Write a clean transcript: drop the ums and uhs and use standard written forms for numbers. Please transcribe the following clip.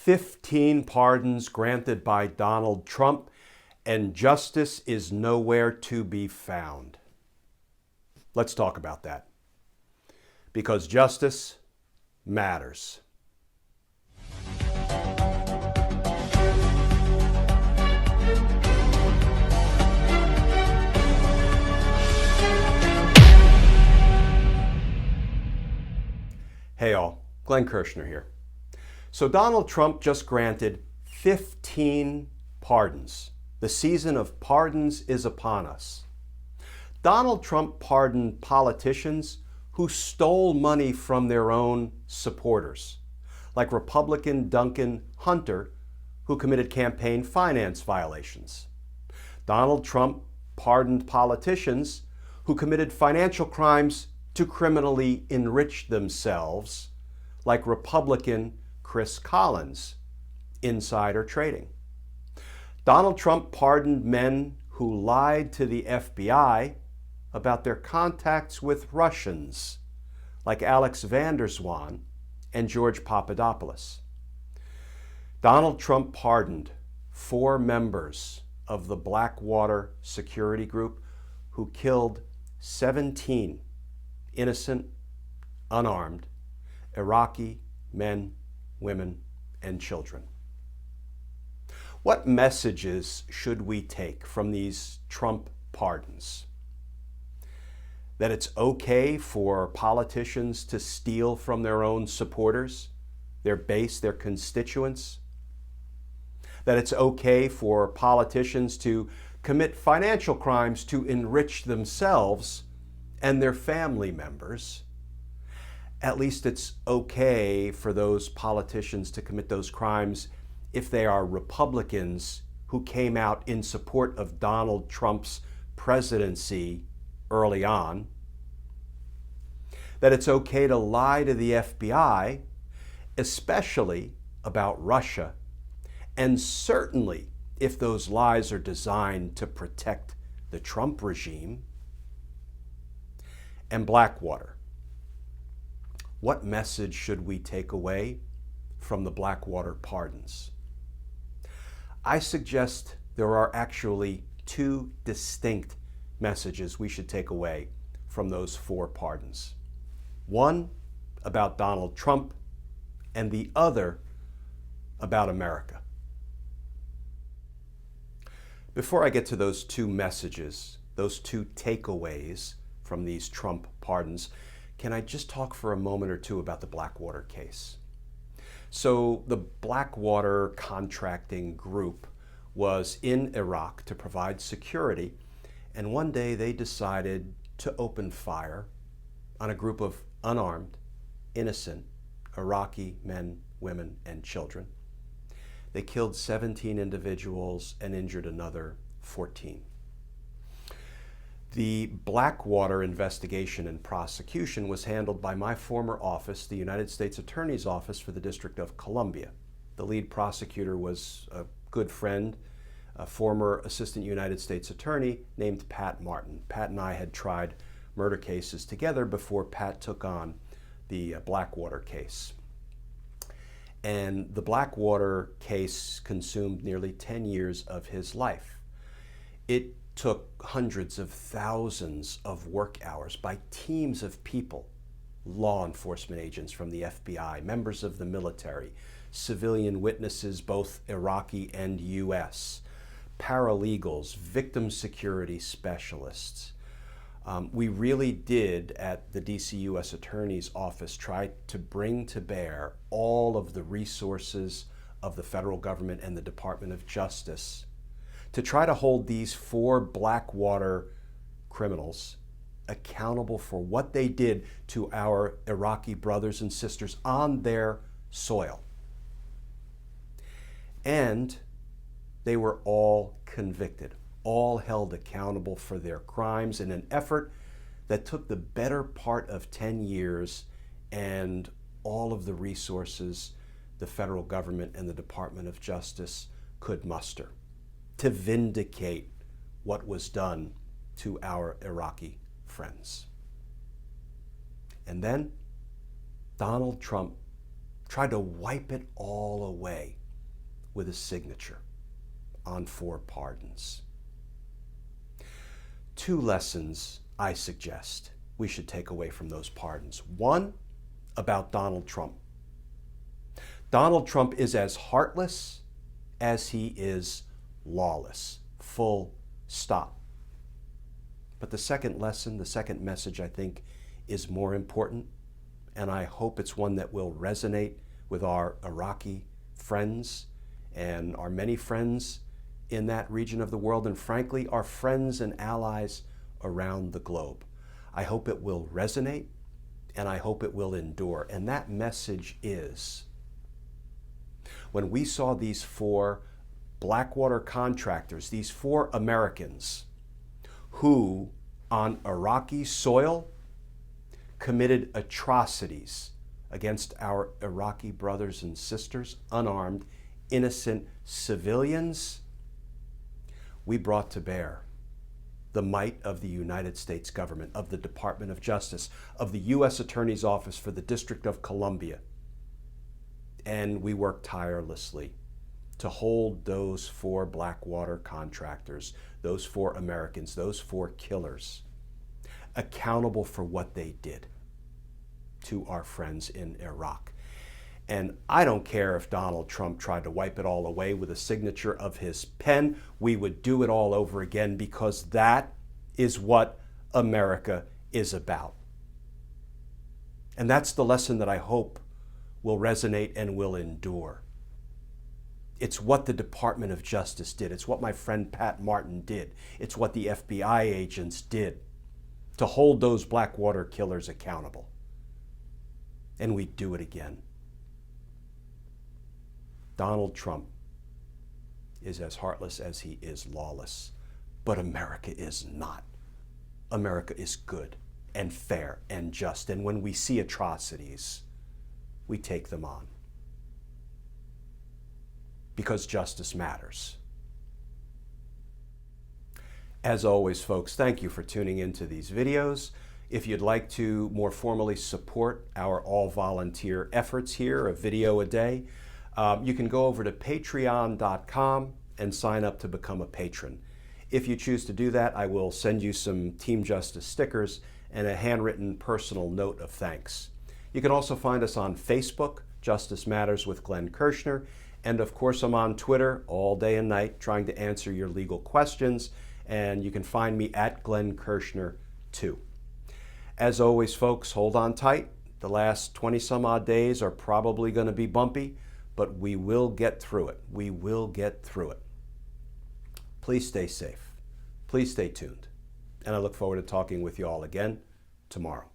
15 pardons granted by Donald Trump, and justice is nowhere to be found. Let's talk about that. Because justice matters. Hey all, Glenn Kirshner here. So Donald Trump just granted 15 pardons. The season of pardons is upon us. Donald Trump pardoned politicians who stole money from their own supporters, like Republican Duncan Hunter, who committed campaign finance violations. Donald Trump pardoned politicians who committed financial crimes to criminally enrich themselves, like Republican Chris Collins, insider trading. Donald Trump pardoned men who lied to the FBI about their contacts with Russians, like Alex Vanderswan and George Papadopoulos. Donald Trump pardoned 4 members of the Blackwater security group who killed 17 innocent, unarmed Iraqi men, women, and children. What messages should we take from these Trump pardons? That it's okay for politicians to steal from their own supporters, their base, their constituents? That it's okay for politicians to commit financial crimes to enrich themselves and their family members? At least it's okay for those politicians to commit those crimes if they are Republicans who came out in support of Donald Trump's presidency early on. That it's okay to lie to the FBI, especially about Russia, and certainly if those lies are designed to protect the Trump regime. And Blackwater. What message should we take away from the Blackwater pardons? I suggest there are actually 2 distinct messages we should take away from those 4 pardons. One about Donald Trump, and the other about America. Before I get to those 2 messages, those 2 takeaways from these Trump pardons, can I just talk for a moment or 2 about the Blackwater case? So the Blackwater contracting group was in Iraq to provide security, and one day they decided to open fire on a group of unarmed, innocent Iraqi men, women, and children. They killed 17 individuals and injured another 14. The Blackwater investigation and prosecution was handled by my former office, the United States Attorney's Office for the District of Columbia. The lead prosecutor was a good friend, a former Assistant United States Attorney named Pat Martin. Pat and I had tried murder cases together before Pat took on the Blackwater case. And the Blackwater case consumed nearly 10 years of his life. It took hundreds of thousands of work hours by teams of people, law enforcement agents from the FBI, members of the military, civilian witnesses, both Iraqi and US, paralegals, victim security specialists. We really did, at the DC U.S. Attorney's Office, try to bring to bear all of the resources of the federal government and the Department of Justice to try to hold these 4 Blackwater criminals accountable for what they did to our Iraqi brothers and sisters on their soil. And they were all convicted, all held accountable for their crimes in an effort that took the better part of 10 years and all of the resources the federal government and the Department of Justice could muster to vindicate what was done to our Iraqi friends. And then Donald Trump tried to wipe it all away with a signature on 4 pardons. 2 lessons I suggest we should take away from those pardons. One, about Donald Trump. Donald Trump is as heartless as he is lawless. Full stop. But the second lesson, the second message, I think, is more important, and I hope it's one that will resonate with our Iraqi friends and our many friends in that region of the world, and frankly, our friends and allies around the globe. I hope it will resonate, and I hope it will endure. And that message is, when we saw these 4 Blackwater contractors, these 4 Americans who, on Iraqi soil, committed atrocities against our Iraqi brothers and sisters, unarmed, innocent civilians, we brought to bear the might of the United States government, of the Department of Justice, of the U.S. Attorney's Office for the District of Columbia. And we worked tirelessly to hold those 4 Blackwater contractors, those 4 Americans, those 4 killers, accountable for what they did to our friends in Iraq. And I don't care if Donald Trump tried to wipe it all away with a signature of his pen. We would do it all over again, because that is what America is about. And that's the lesson that I hope will resonate and will endure. It's what the Department of Justice did. It's what my friend Pat Martin did. It's what the FBI agents did to hold those Blackwater killers accountable. And we do it again. Donald Trump is as heartless as he is lawless, but America is not. America is good and fair and just, and when we see atrocities, we take them on. Because justice matters. As always, folks, thank you for tuning into these videos. If you'd like to more formally support our all-volunteer efforts here, a video a day, you can go over to patreon.com and sign up to become a patron. If you choose to do that, I will send you some Team Justice stickers and a handwritten personal note of thanks. You can also find us on Facebook, Justice Matters with Glenn Kirshner, and of course I'm on Twitter all day and night trying to answer your legal questions, and you can find me at Glenn Kirshner 2. As always, folks, hold on tight. The last 20 some odd days are probably going to be bumpy, but we will get through it. We will get through it. Please stay safe. Please stay tuned. And I look forward to talking with you all again tomorrow.